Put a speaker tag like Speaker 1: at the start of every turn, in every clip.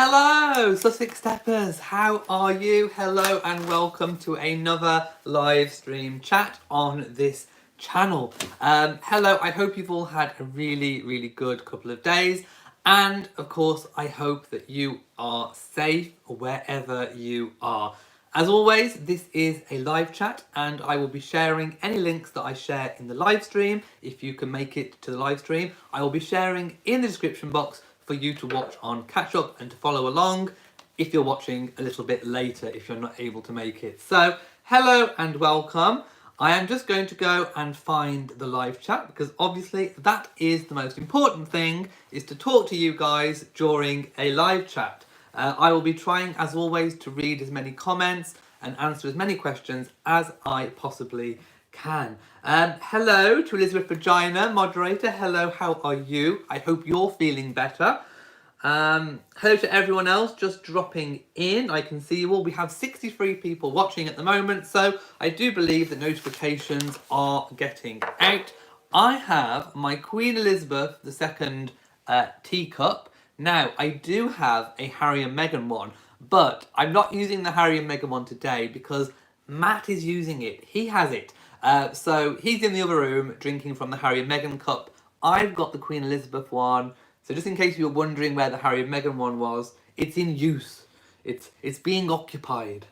Speaker 1: Hello, Sussex Steppers. How are you? Hello and welcome to another live stream chat on this channel. Hello, I hope you've all had a really good couple of days. And of course, I hope that you are safe wherever you are. As always, this is a live chat and I will be sharing any links that I share in the live stream. If you can make it to the live stream, I will be sharing in the description box for you to watch on catch up and to follow along if you're watching a little bit later if you're not able to make it. So hello and welcome. I am just going to go and find the live chat because obviously that is the most important thing, is to talk to you guys during a live chat. I will be trying as always to read as many comments and answer as many questions as I possibly can. Hello to Elizabeth Regina, moderator. Hello, how are you? I hope you're feeling better. Hello to everyone else just dropping in. I can see you all. We have 63 people watching at the moment, so I do believe that notifications are getting out. I have my Queen Elizabeth II teacup. Now, I do have a Harry and Meghan one, but I'm not using the Harry and Meghan one today because Matt is using it. He has it. So he's in the other room drinking from the Harry and Meghan cup. I've got the Queen Elizabeth one. So just in case you were wondering where the Harry and Meghan one was, it's in use. It's being occupied.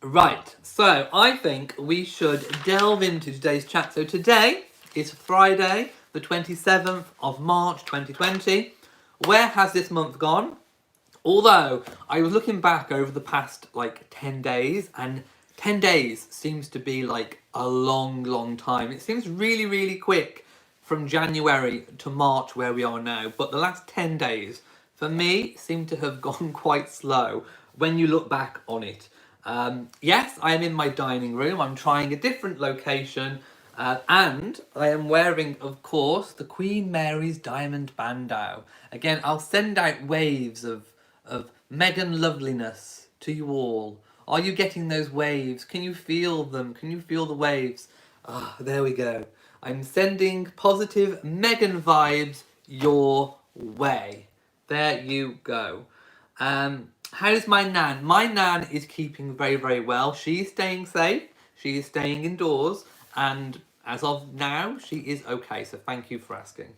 Speaker 1: Right, so I think we should delve into today's chat. So today is Friday, the 27th of March 2020. Where has this month gone? Although I was looking back over the past 10 days, and 10 days seems to be like a long time. It seems really quick from January to March where we are now, but the last 10 days for me seem to have gone quite slow when you look back on it. Yes, I am in my dining room. I'm trying a different location. And I am wearing, of course, the Queen Mary's diamond bandeau. Again, I'll send out waves of Meghan loveliness to you all. Are you getting those waves? Can you feel them? Can you feel the waves? Ah, there we go. I'm sending positive Meghan vibes your way. There you go. How's my nan? My nan is keeping very well. She's staying safe. She is staying indoors. And as of now, she is okay. So thank you for asking.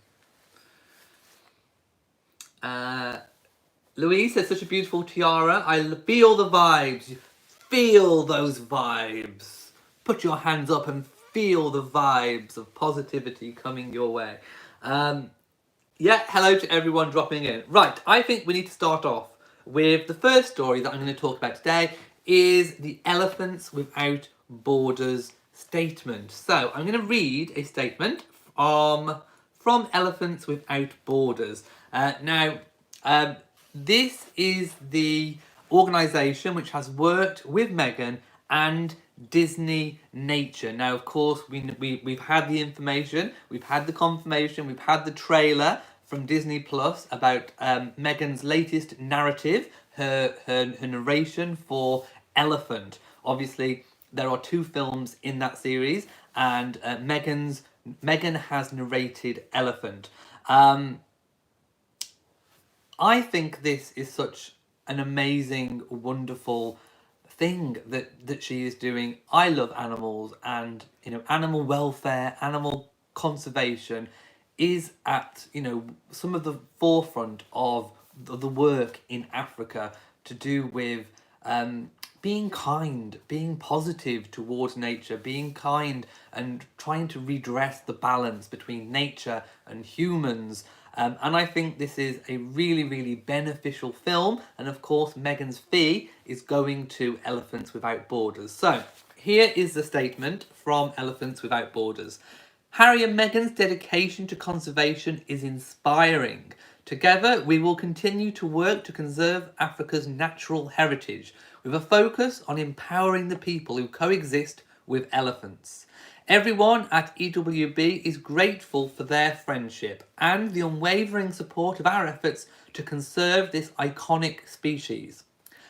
Speaker 1: Louise says, such a beautiful tiara. I feel the vibes. Feel those vibes. Put your hands up and feel the vibes of positivity coming your way. Yeah, hello to everyone dropping in. Right, I think we need to start off with the first story that I'm going to talk about today is the Elephants Without Borders statement. So I'm going to read a statement from Elephants Without Borders. This is the organisation which has worked with Meghan and Disney Nature. Now, of course, we've had the information, we've had the confirmation, we've had the trailer from Disney Plus about Meghan's latest narrative, her narration for Elephant. Obviously, there are 2 films in that series, and Meghan has narrated Elephant. I think this is such an amazing, wonderful thing that she is doing. I love animals, and animal welfare, animal conservation is at some of the forefront of the work in Africa to do with being kind, being positive towards nature, being kind and trying to redress the balance between nature and humans. And I think this is a really beneficial film. And of course, Meghan's fee is going to Elephants Without Borders. So here is the statement from Elephants Without Borders. Harry and Meghan's dedication to conservation is inspiring. Together, we will continue to work to conserve Africa's natural heritage, with a focus on empowering the people who coexist with elephants. Everyone at EWB is grateful for their friendship and the unwavering support of our efforts to conserve this iconic species.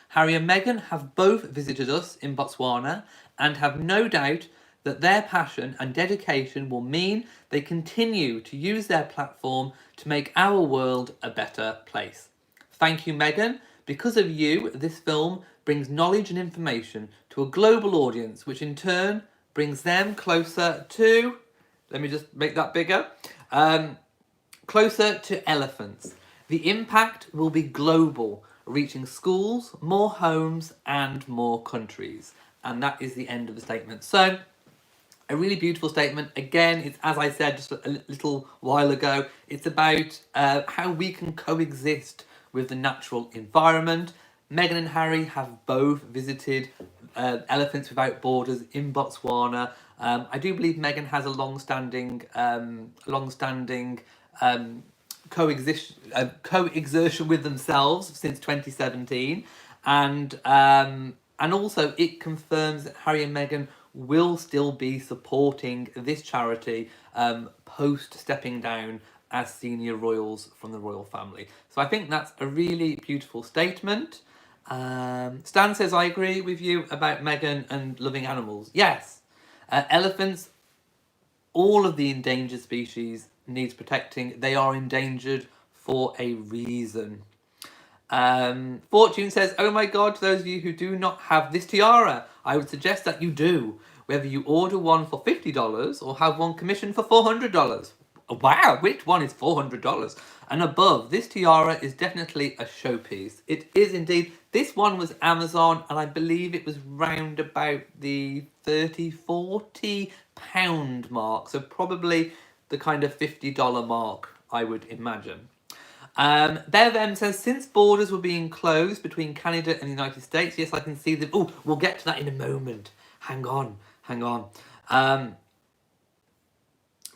Speaker 1: Harry and Meghan have both visited us in Botswana and have no doubt that their passion and dedication will mean they continue to use their platform to make our world a better place. Thank you, Meghan. Because of you, this film brings knowledge and information to a global audience, which in turn brings them closer to, let me just make that bigger, closer to elephants. The impact will be global, reaching schools, more homes, and more countries. And that is the end of the statement. So, a really beautiful statement. Again, it's, as I said just a little while ago, it's about how we can coexist with the natural environment. Meghan and Harry have both visited Elephants Without Borders in Botswana. I do believe Meghan has a long-standing coexertion with themselves since 2017, and also it confirms that Harry and Meghan will still be supporting this charity post stepping down as senior royals from the royal family. So I think that's a really beautiful statement. Stan says, I agree with you about Meghan and loving animals. Yes, elephants, all of the endangered species needs protecting. They are endangered for a reason. Fortune says, oh my god, to those of you who do not have this tiara, I would suggest that you do. Whether you order one for $50 or have one commissioned for $400. Wow, which one is $400 and above? This tiara is definitely a showpiece. It is indeed. This one was Amazon, and I believe it was round about the 30-40 pound mark. So probably the kind of $50 mark, I would imagine. Bev M says, since borders were being closed between Canada and the United States, yes, I can see them. Oh, we'll get to that in a moment. Hang on.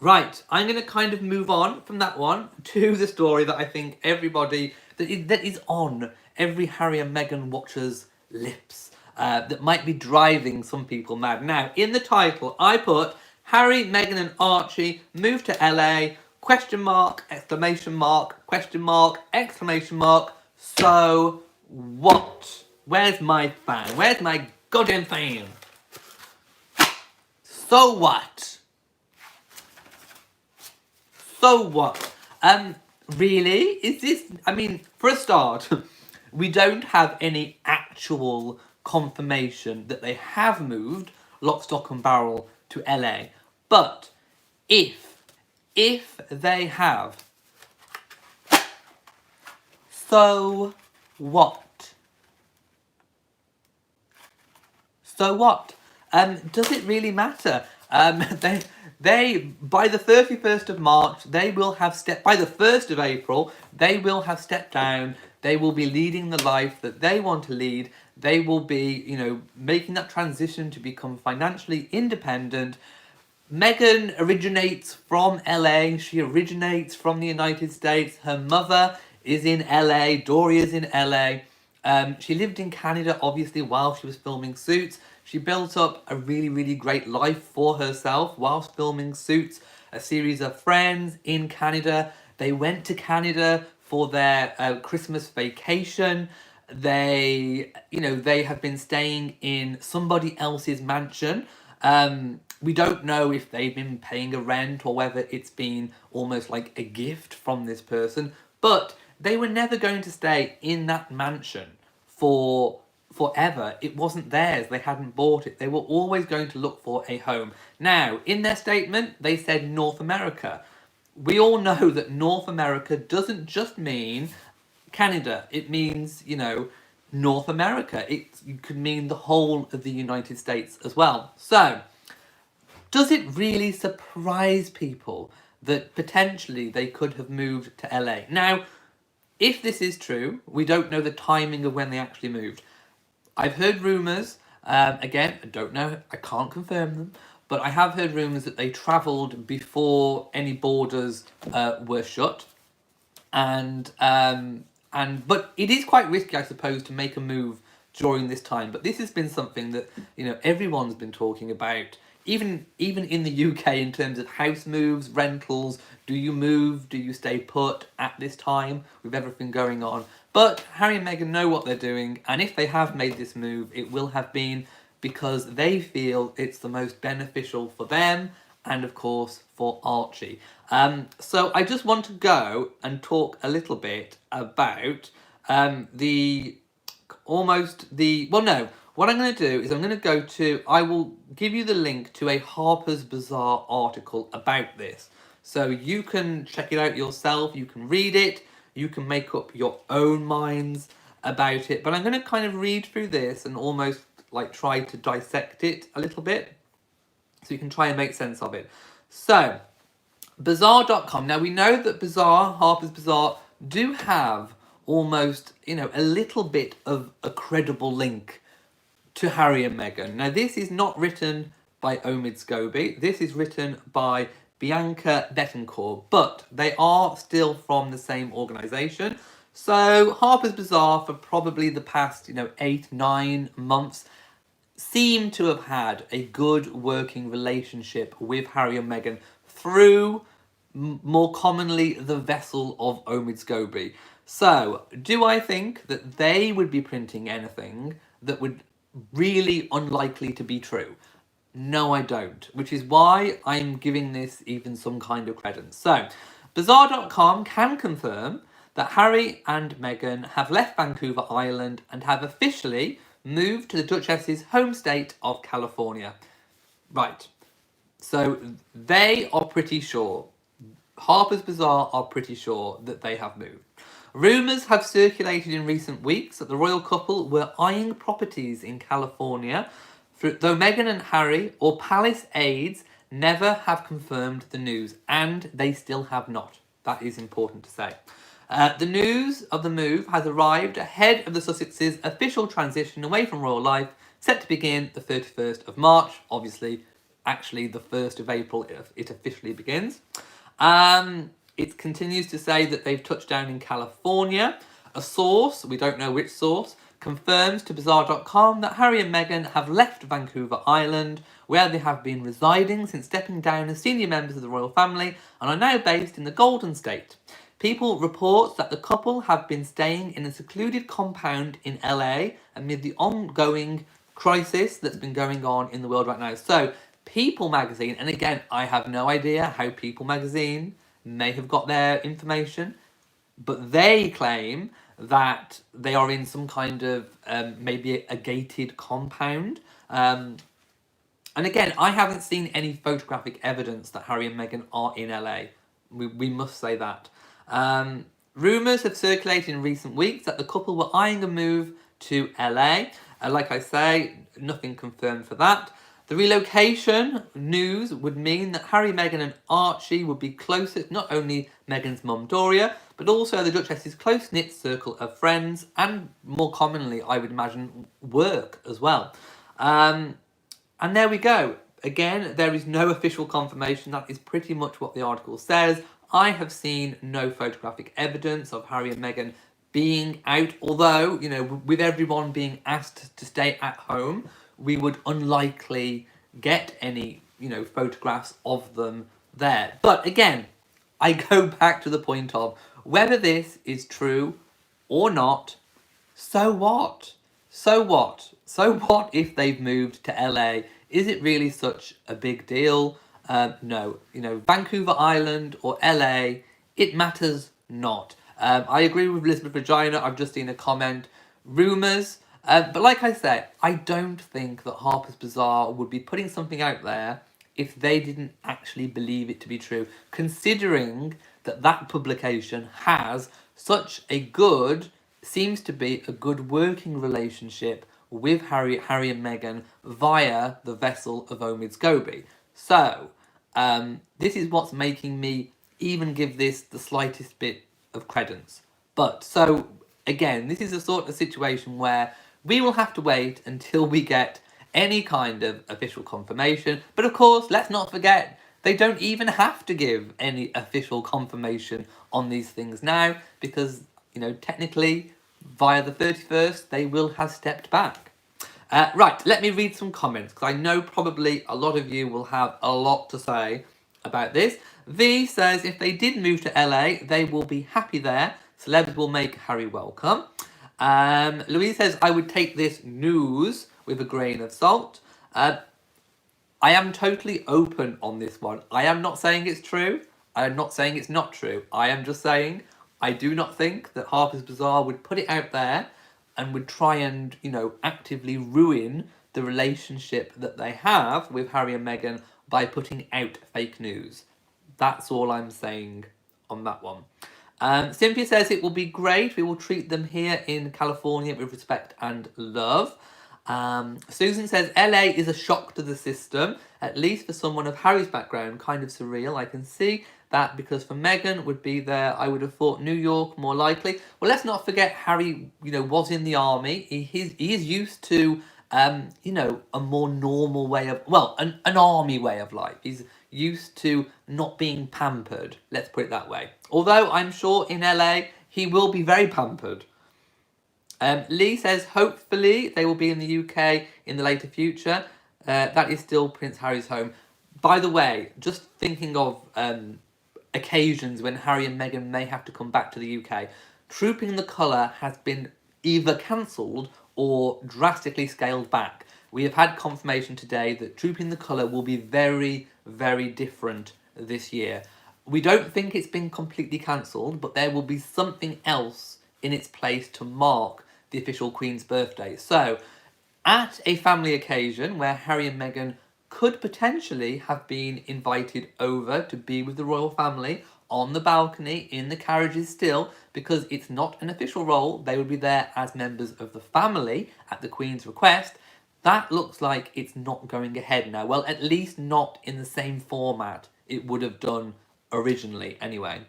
Speaker 1: Right, I'm going to kind of move on from that one to the story that I think everybody, that is on every Harry and Meghan watcher's lips, that might be driving some people mad. Now, in the title, I put Harry, Meghan and Archie move to LA, question mark, exclamation mark, question mark, exclamation mark, so what? Where's my fan? Where's my goddamn fan? So what? So what? Really? Is this... I mean, for a start, we don't have any actual confirmation that they have moved lock, stock and barrel to LA. But if they have, so what? So what? Does it really matter? They by the 31st of March, they will have stepped, by the 1st of April, they will have stepped down. They will be leading the life that they want to lead. They will be, making that transition to become financially independent. Meghan originates from LA. She originates from the United States. Her mother is in LA. Dory is in LA. She lived in Canada, obviously, while she was filming Suits. She built up a really, really great life for herself whilst filming Suits, a series of friends in Canada. They went to Canada for their Christmas vacation. They have been staying in somebody else's mansion. We don't know if they've been paying a rent or whether it's been almost like a gift from this person, but they were never going to stay in that mansion for forever. It wasn't theirs. They hadn't bought it. They were always going to look for a home. Now, in their statement, they said North America. We all know that North America doesn't just mean Canada. It means, North America. It could mean the whole of the United States as well. So, does it really surprise people that potentially they could have moved to LA? Now, if this is true, we don't know the timing of when they actually moved. I've heard rumours, again, I don't know, I can't confirm them, but I have heard rumours that they travelled before any borders were shut. But it is quite risky, I suppose, to make a move during this time. But this has been something that, everyone's been talking about, even in the UK, in terms of house moves, rentals. Do you move? Do you stay put at this time with everything going on? But Harry and Meghan know what they're doing, and if they have made this move, it will have been because they feel it's the most beneficial for them and, of course, for Archie. So I just want to go and talk a little bit about what I'm going to do is I will give you the link to a Harper's Bazaar article about this. So you can check it out yourself, you can read it, you can make up your own minds about it. But I'm going to kind of read through this and almost like try to dissect it a little bit so you can try and make sense of it. So, Bazaar.com. Now we know that Harper's Bazaar, do have almost, a little bit of a credible link to Harry and Meghan. Now this is not written by Omid Scobie. This is written by Bianca Bettencourt, but they are still from the same organisation. So Harper's Bazaar, for probably the past, 8-9 months, seem to have had a good working relationship with Harry and Meghan through, more commonly, the vessel of Omid Scobie. So, do I think that they would be printing anything that would really unlikely to be true? No, I don't, which is why I'm giving this even some kind of credence. So, Bazaar.com can confirm that Harry and Meghan have left Vancouver Island and have officially moved to the Duchess's home state of California. Right, so they are pretty sure, Harper's Bazaar are pretty sure that they have moved. Rumours have circulated in recent weeks that the royal couple were eyeing properties in California, though Meghan and Harry or palace aides never have confirmed the news, and they still have not. That is important to say. The news of the move has arrived ahead of the Sussexes' official transition away from royal life, set to begin the 31st of March. Obviously, actually the 1st of April it officially begins. It continues to say that they've touched down in California. A source, we don't know which source, confirms to Bazaar.com that Harry and Meghan have left Vancouver Island, where they have been residing since stepping down as senior members of the royal family, and are now based in the Golden State. People report that the couple have been staying in a secluded compound in LA amid the ongoing crisis that's been going on in the world right now. So, People magazine, and again, I have no idea how People magazine may have got their information, but they claim that they are in some kind of maybe a gated compound. And again, I haven't seen any photographic evidence that Harry and Meghan are in LA. We must say that. Rumours have circulated in recent weeks that the couple were eyeing a move to LA. Like I say, nothing confirmed for that. The relocation news would mean that Harry, Meghan and Archie would be closer to not only Meghan's mum Doria, but also the Duchess's close-knit circle of friends, and more commonly, I would imagine, work as well. And there we go. Again, there is no official confirmation. That is pretty much what the article says. I have seen no photographic evidence of Harry and Meghan being out, although, with everyone being asked to stay at home, we would unlikely get any, photographs of them there. But again, I go back to the point of whether this is true or not, so what? So what? So what if they've moved to LA? Is it really such a big deal? No. Vancouver Island or LA, it matters not. I agree with Elizabeth Regina. I've just seen a comment. Rumours. But like I said, I don't think that Harper's Bazaar would be putting something out there if they didn't actually believe it to be true, considering that publication has such a seems to be a good working relationship with Harry and Meghan via the vessel of Omid Scobie. So, this is what's making me even give this the slightest bit of credence. But, so, again, this is a sort of situation where we will have to wait until we get any kind of official confirmation. But of course, let's not forget, they don't even have to give any official confirmation on these things now, because, technically, via the 31st, they will have stepped back. Right, let me read some comments, because I know probably a lot of you will have a lot to say about this. V says, if they did move to LA, they will be happy there. Celebs will make Harry welcome. Louise says, I would take this news with a grain of salt. I am totally open on this one. I am not saying it's true. I am not saying it's not true. I am just saying I do not think that Harper's Bazaar would put it out there and would try and, actively ruin the relationship that they have with Harry and Meghan by putting out fake news. That's all I'm saying on that one. Cynthia says it will be great. We will treat them here in California with respect and love. Susan says LA is a shock to the system, at least for someone of Harry's background, kind of surreal. I can see that because for Meghan would be there, I would have thought New York more likely. Well, let's not forget Harry, was in the army. He is used to, a more normal way of, an army way of life. He's used to not being pampered, let's put it that way. Although I'm sure in LA he will be very pampered. Lee says, hopefully they will be in the UK in the later future. That is still Prince Harry's home. By the way, just thinking of occasions when Harry and Meghan may have to come back to the UK, Trooping the Colour has been either cancelled or drastically scaled back. We have had confirmation today that Trooping the Colour will be very, very different this year. We don't think it's been completely cancelled, but there will be something else in its place to mark the official Queen's birthday. So, at a family occasion where Harry and Meghan could potentially have been invited over to be with the royal family on the balcony, in the carriages still, because it's not an official role, they would be there as members of the family at the Queen's request. That looks like it's not going ahead now. Well, at least not in the same format it would have done originally, anyway.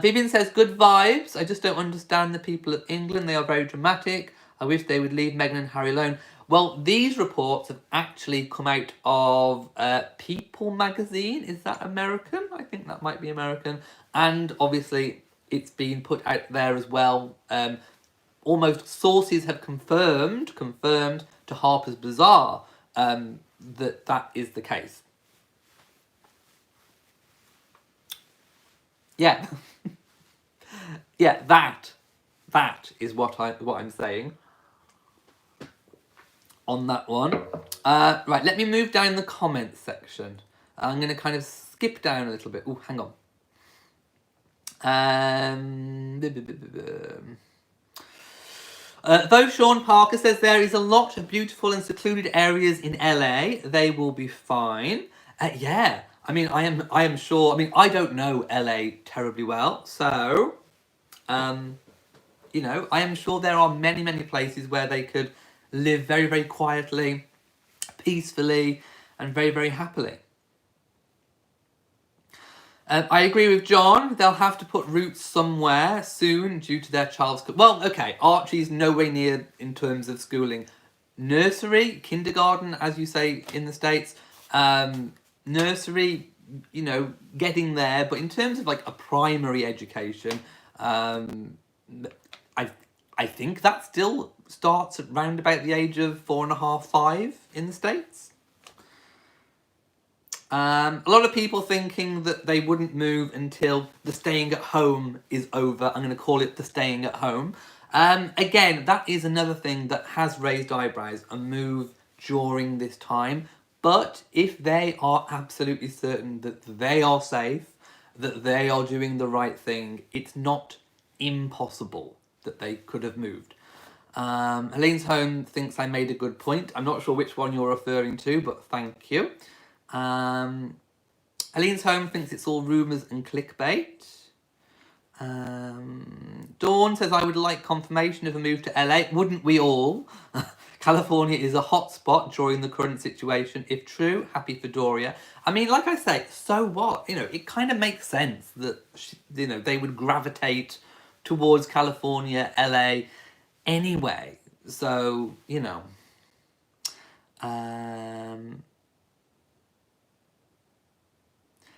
Speaker 1: Vivian says, good vibes. I just don't understand the people of England. They are very dramatic. I wish they would leave Meghan and Harry alone. Well, these reports have actually come out of People magazine. Is that American? I think that might be American. And obviously, it's been put out there as well. Almost sources have confirmed to Harper's Bazaar that is the case. Yeah. Yeah, that is what I'm saying on that one. Right, let me move down the comments section. I'm going to kind of skip down a little bit. Oh, hang on. Though Sean Parker says there is a lot of beautiful and secluded areas in LA, they will be fine. Yeah. I mean, I am sure. I mean, I don't know LA terribly well, so, I am sure there are many, many places where they could live very, very quietly, peacefully, and very, very happily. I agree with John. They'll have to put roots somewhere soon due to their child's... Well, okay, Archie's nowhere near in terms of schooling. Nursery, kindergarten, as you say in the States... nursery, getting there, but in terms of like a primary education, I think that still starts at round about the age of 4.5, 5 in the States. A lot of people thinking that they wouldn't move until the staying at home is over. I'm going to call it the staying at home. Again, that is another thing that has raised eyebrows, a move during this time. But if they are absolutely certain that they are safe, that they are doing the right thing, it's not impossible that they could have moved. Helene's Home thinks I made a good point. I'm not sure which one you're referring to, but thank you. Helene's Home thinks it's all rumours and clickbait. Dawn says I would like confirmation of a move to LA. Wouldn't we all? California is a hot spot during the current situation. If true, happy for Doria. I mean, like I say, so what? It kind of makes sense that, they would gravitate towards California, LA anyway. So,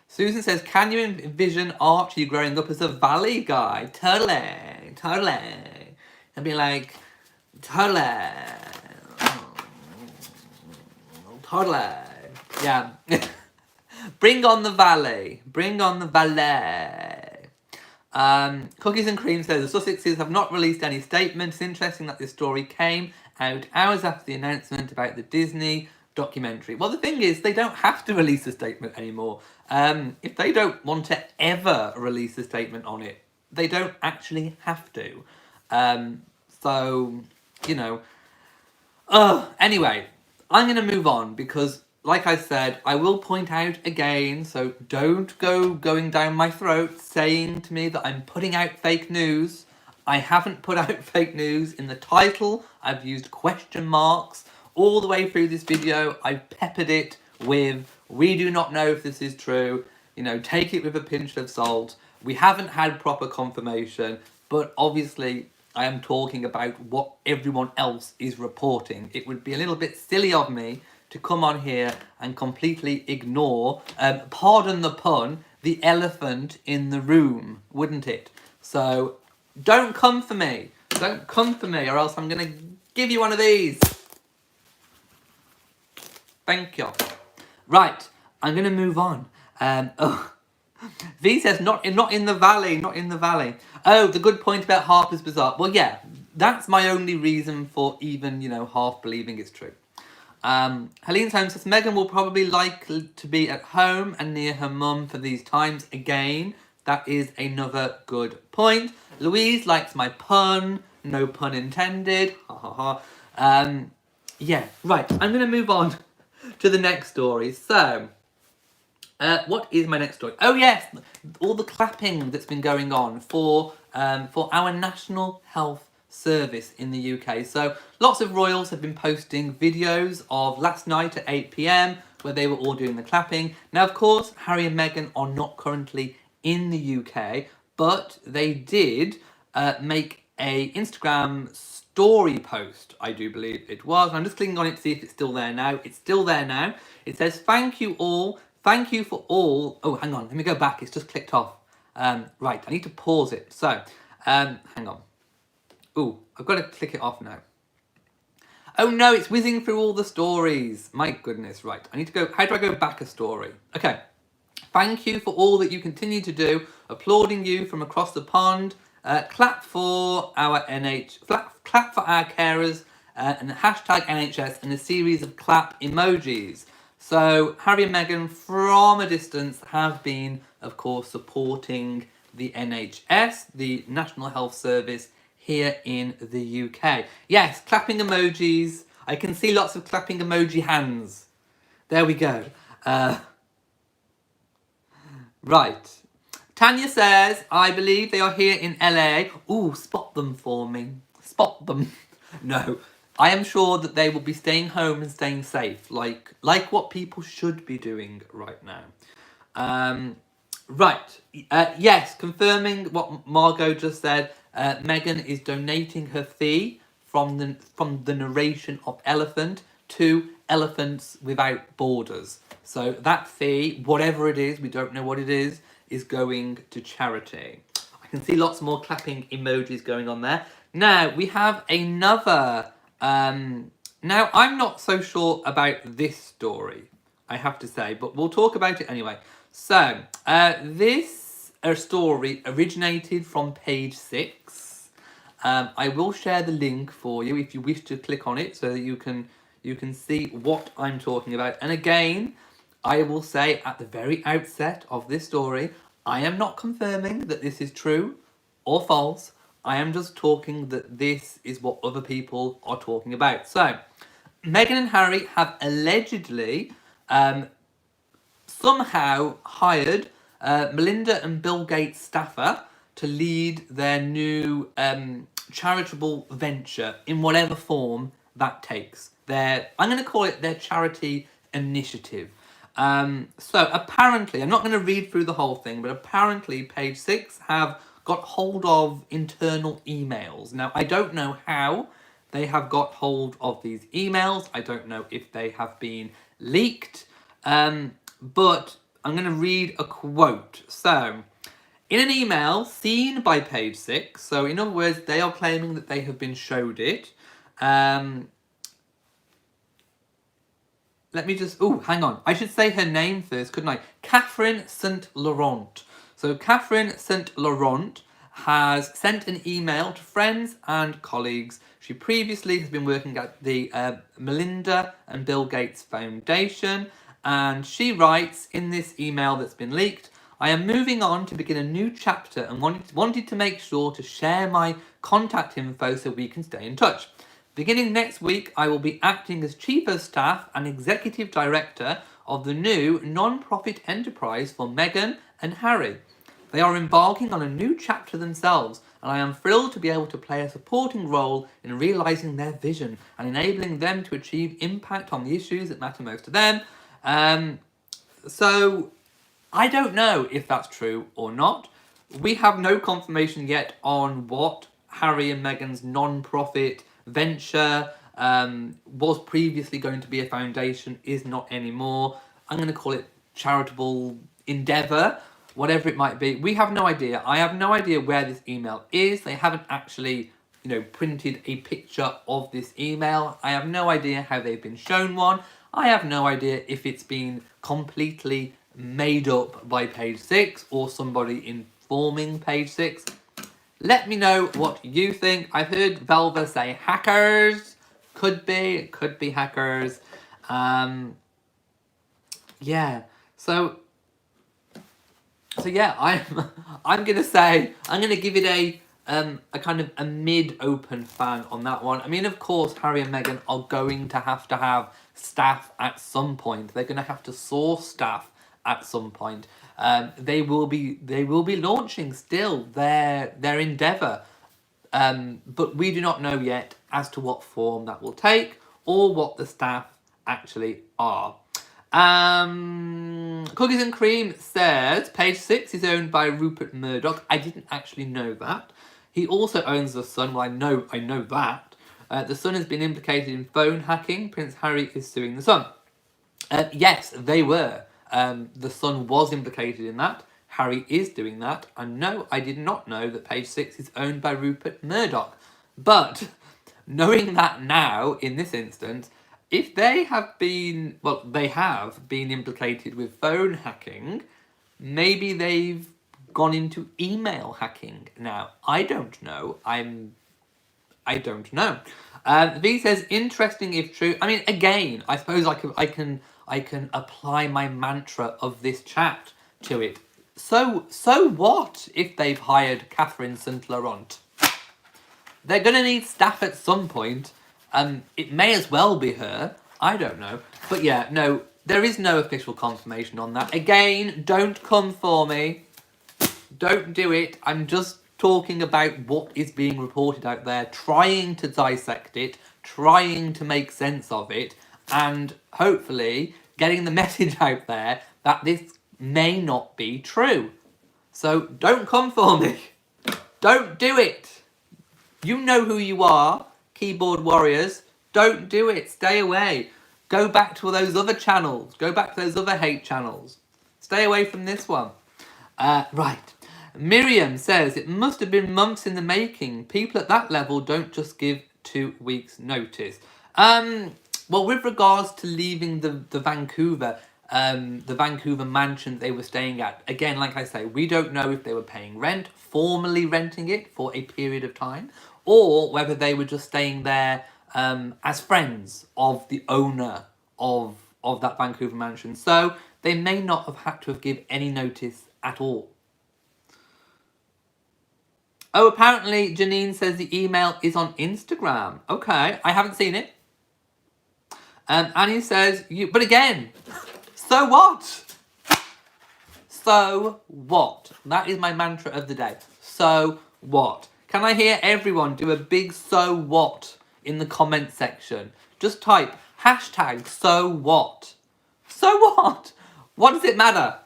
Speaker 1: Susan says, can you envision Archie growing up as a Valley guy? Totally. I'd be like, totally. Yeah. Bring on the Valley. Cookies and Cream says, the Sussexes have not released any statement. It's interesting that this story came out hours after the announcement about the Disney documentary. Well, the thing is, they don't have to release a statement anymore. If they don't want to ever release a statement on it, they don't actually have to. So, you know. Anyway, I'm going to move on because, like I said, I will point out again, so don't go going down my throat saying to me that I'm putting out fake news. I haven't put out fake news. In the title, I've used question marks. All the way through this video, I've peppered it with, we do not know if this is true. You know, take it with a pinch of salt. We haven't had proper confirmation, but obviously I am talking about what everyone else is reporting. It would be a little bit silly of me to come on here and completely ignore, pardon the pun, the elephant in the room, wouldn't it? So don't come for me. Don't come for me, or else I'm going to give you one of these. Thank you. Right, I'm going to move on. V says, not in the valley, not in the valley. Oh, the good point about Harper's Bazaar. Well, yeah, that's my only reason for even, you know, half believing it's true. Helene's home says, Meghan will probably like to be at home and near her mum for these times. Again, that is another good point. Louise likes my pun. No pun intended. Ha ha ha. Yeah, right. I'm going to move on to the next story. So, what is my next story? Oh yes, all the clapping that's been going on for our National Health Service in the UK. So lots of royals have been posting videos of last night at 8 p.m. where they were all doing the clapping. Now, of course, Harry and Meghan are not currently in the UK, but they did make a Instagram story post, I do believe it was. I'm just clicking on it to see if it's still there now. It's still there now. It says, thank you all. Thank you for all. Oh, hang on. Let me go back. It's just clicked off. Right. I need to pause it. So, hang on. Oh, I've got to click it off now. Oh no, it's whizzing through all the stories. My goodness. Right. I need to go. How do I go back a story? Okay. Thank you for all that you continue to do. Applauding you from across the pond. Clap for our clap for our carers, and hashtag NHS and a series of clap emojis. So Harry and Meghan from a distance have been, of course, supporting the NHS, the National Health Service here in the UK. Yes, clapping emojis. I can see lots of clapping emoji hands. There we go. Right. Tanya says, I believe they are here in LA. Ooh, spot them for me. Spot them. No, I am sure that they will be staying home and staying safe, like what people should be doing right now. Right. Yes, confirming what Margot just said. Meghan is donating her fee from the narration of Elephant to Elephants Without Borders. So that fee, whatever it is, we don't know what it is going to charity. I can see lots more clapping emojis going on there. Now, we have another... now, I'm not so sure about this story, I have to say, but we'll talk about it anyway. So, this story originated from page 6. I will share the link for you if you wish to click on it so that you can see what I'm talking about. And again, I will say at the very outset of this story, I am not confirming that this is true or false. I am just talking that this is what other people are talking about. So, Meghan and Harry have allegedly somehow hired Melinda and Bill Gates staffer to lead their new charitable venture in whatever form that takes. I'm going to call it their charity initiative. So apparently, I'm not going to read through the whole thing, but apparently page 6 have got hold of internal emails. Now, I don't know how they have got hold of these emails. I don't know if they have been leaked, but I'm going to read a quote. So, in an email seen by page 6, so in other words, they are claiming that they have been showed it. Let me just... Oh, hang on. I should say her name first, couldn't I? Catherine St. Laurent. So Catherine St. Laurent has sent an email to friends and colleagues. She previously has been working at the Melinda and Bill Gates Foundation, and she writes in this email that's been leaked, I am moving on to begin a new chapter and wanted to make sure to share my contact info so we can stay in touch. Beginning next week, I will be acting as Chief of Staff and Executive Director of the new non-profit enterprise for Meghan and Harry. They are embarking on a new chapter themselves, and I am thrilled to be able to play a supporting role in realising their vision and enabling them to achieve impact on the issues that matter most to them. So I don't know if that's true or not. We have no confirmation yet on what Harry and Meghan's non-profit venture was previously going to be a foundation, is not anymore. I'm going to call it charitable endeavour, whatever it might be. We have no idea. I have no idea where this email is. They haven't actually, printed a picture of this email. I have no idea how they've been shown one. I have no idea if it's been completely made up by Page 6 or somebody informing Page 6. Let me know what you think. I've heard Velva say hackers. Could be hackers. Yeah. So yeah, I'm gonna give it a kind of a mid-open fan on that one. I mean, of course, Harry and Meghan are going to have staff at some point. They're going to have to source staff at some point. They will be launching still their endeavour, but we do not know yet as to what form that will take or what the staff actually are. Cookies and Cream says Page 6 is owned by Rupert Murdoch. I didn't actually know that. He also owns The Sun. Well, I know that. The Sun has been implicated in phone hacking. Prince Harry is suing The Sun. Yes, they were. The Sun was implicated in that. Harry is doing that. And no, I did not know that Page 6 is owned by Rupert Murdoch. But knowing that now, in this instance, if they have been, they have been implicated with phone hacking, maybe they've gone into email hacking now. I don't know. I don't know. V says, interesting if true. I mean, again, I suppose I can apply my mantra of this chat to it. So what if they've hired Catherine St. Laurent? They're going to need staff at some point. It may as well be her. I don't know. But yeah, no, there is no official confirmation on that. Again, don't come for me. Don't do it. I'm just talking about what is being reported out there, trying to dissect it, trying to make sense of it, and hopefully getting the message out there that this may not be true. So don't come for me. Don't do it. You know who you are, keyboard warriors. Don't do it. Stay away. Go back to those other channels. Go back to those other hate channels. Stay away from this one. Right. Miriam says, it must have been months in the making. People at that level don't just give 2 weeks notice. Well, with regards to leaving the Vancouver mansion they were staying at, again, like I say, we don't know if they were paying rent, formally renting it for a period of time, or whether they were just staying there as friends of the owner of that Vancouver mansion. So they may not have had to have given any notice at all. Oh, apparently Janine says the email is on Instagram. Okay, I haven't seen it. Annie says, but again, so what? So what? That is my mantra of the day. So what? Can I hear everyone do a big so what in the comment section? Just type hashtag so what. So what? What does it matter?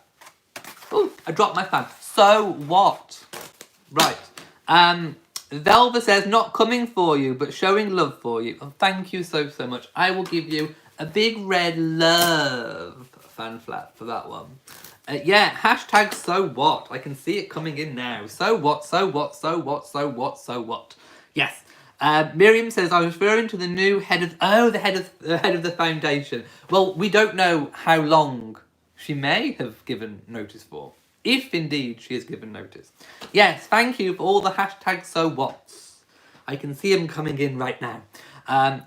Speaker 1: Oh, I dropped my fan. So what? Right. Velva says, not coming for you, but showing love for you. Oh, thank you so much. I will give you a big red love fan flap for that one. Yeah, hashtag so what. I can see it coming in now. So what, so what, so what, so what, so what. Yes. Miriam says, I was referring to the new head of, the head of the foundation. Well, we don't know how long she may have given notice for. if indeed she has given notice. Yes, thank you for all the hashtags so whats. I can see them coming in right now.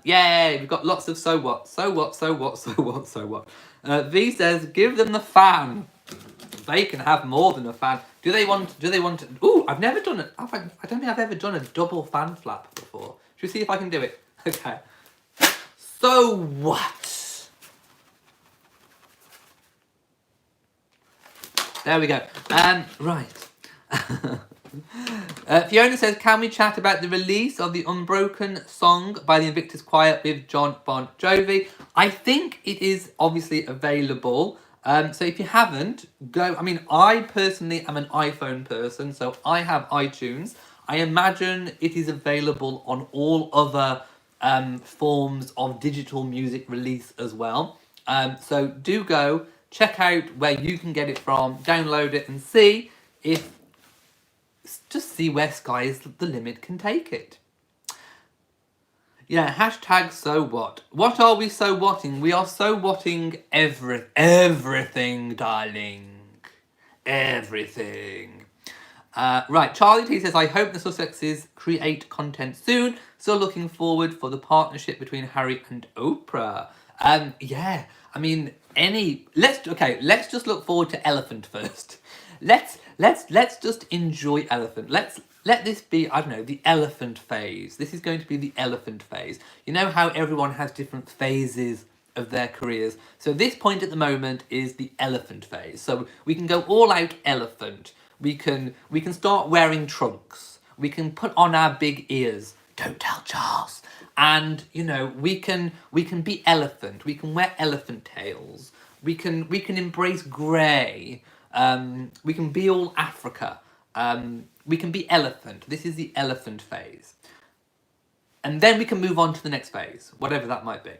Speaker 1: Yay, we've got lots of so what, so what, so what, so what, so what. V says, give them the fan. They can have more than a fan. Do they want, ooh, I've never done it. I don't think I've ever done a double fan flap before. Should we see if I can do it? Okay. So what? There we go. Right. Fiona says, can we chat about the release of the Unbroken song by the Invictus Choir with John Bon Jovi? I think it is obviously available. So if you haven't, go. I mean, I personally am an iPhone person, so I have iTunes. I imagine it is available on all other forms of digital music release as well. So do go, check out where you can get it from, download it and see if, just see where sky's the limit can take it. Yeah, hashtag so what. What are we so whatting? We are so whatting everything, darling. Everything. Right, Charlie T says, I hope the Sussexes create content soon. So looking forward for the partnership between Harry and Oprah. Yeah, I mean, let's just look forward to Elephant first. Let's just enjoy Elephant. Let this be, I don't know, the elephant phase. This is going to be the elephant phase. You know how everyone has different phases of their careers. So this point at the moment is the elephant phase. So we can go all out elephant. We can start wearing trunks. We can put on our big ears. Don't tell Charles. And you know, we can be elephant. We can wear elephant tails. We can embrace grey. We can be all Africa. We can be elephant. This is the elephant phase. And then we can move on to the next phase, whatever that might be.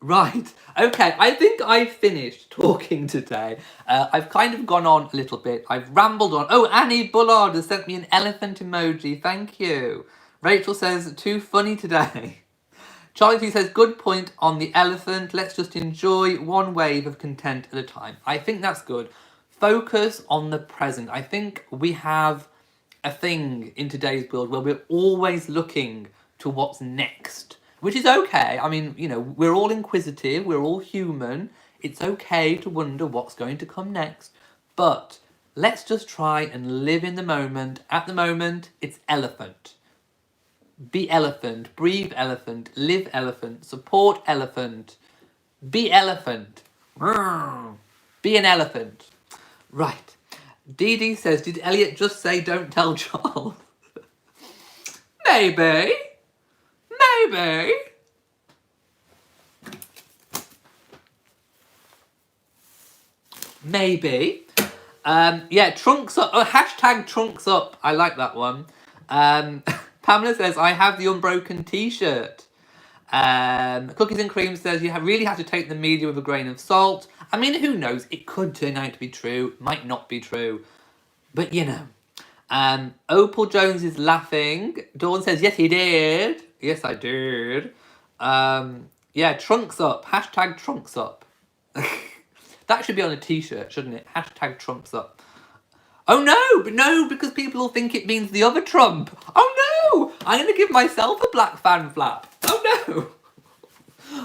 Speaker 1: Right. Okay, I think I've finished talking today. I've kind of gone on a little bit. I've rambled on. Oh, Annie Bullard has sent me an elephant emoji. Thank you. Rachel says, too funny today. Charlie T says, good point on the elephant. Let's just enjoy one wave of content at a time. I think that's good. Focus on the present. I think we have a thing in today's world where we're always looking to what's next, which is okay. I mean, you know, we're all inquisitive, we're all human. It's okay to wonder what's going to come next, but let's just try and live in the moment. At the moment, it's elephant. Be elephant, breathe elephant, live elephant, support elephant, be elephant. Be an elephant. Right. Dee Dee says, did Elliot just say don't tell Charles? Maybe. Maybe. Maybe. Yeah, trunks up. Oh, hashtag trunks up. I like that one. Pamela says, I have the Unbroken t-shirt. Cookies and Cream says, you really have to take the media with a grain of salt. I mean, who knows? It could turn out to be true. Might not be true. But, you know. Opal Jones is laughing. Dawn says, yes, he did. Yes, I did. Yeah, trunks up. Hashtag trunks up. That should be on a t-shirt, shouldn't it? Hashtag trunks up. Oh no, but no, because people will think it means the other Trump. Oh no, I'm going to give myself a black fan flap. Oh no.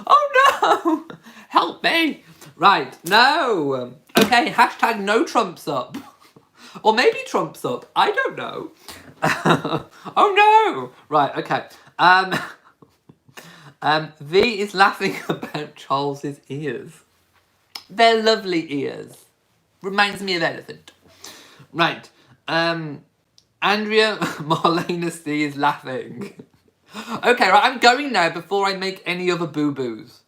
Speaker 1: Oh no. Help me. Right, no. Okay, hashtag no Trumps up. Or maybe Trumps up. I don't know. Oh no. Right, okay. V is laughing about Charles's ears. They're lovely ears. Reminds me of elephant. Right. Andrea Marlena C is laughing. Okay, right, I'm going now before I make any other boo-boos.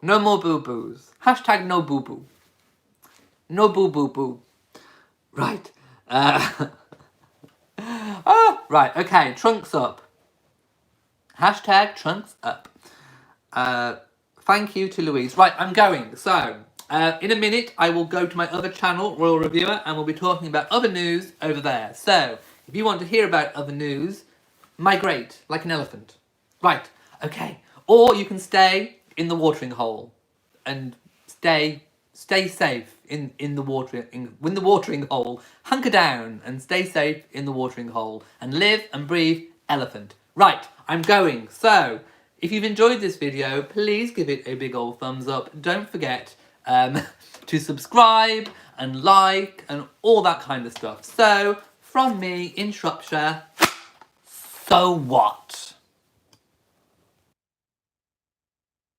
Speaker 1: No more boo-boos. Hashtag no boo-boo. No boo-boo-boo. Right. Right, okay, trunks up. Hashtag trunks up. Thank you to Louise. Right, I'm going. So, in a minute, I will go to my other channel, Royal Reviewer, and we'll be talking about other news over there. So, if you want to hear about other news, migrate like an elephant. Right, okay. Or you can stay in the watering hole and stay stay safe in the watering hole. Hunker down and stay safe in the watering hole and live and breathe elephant. Right, I'm going. So, if you've enjoyed this video, please give it a big old thumbs up. Don't forget to subscribe and like and all that kind of stuff. So, from me in Shropshire, so what?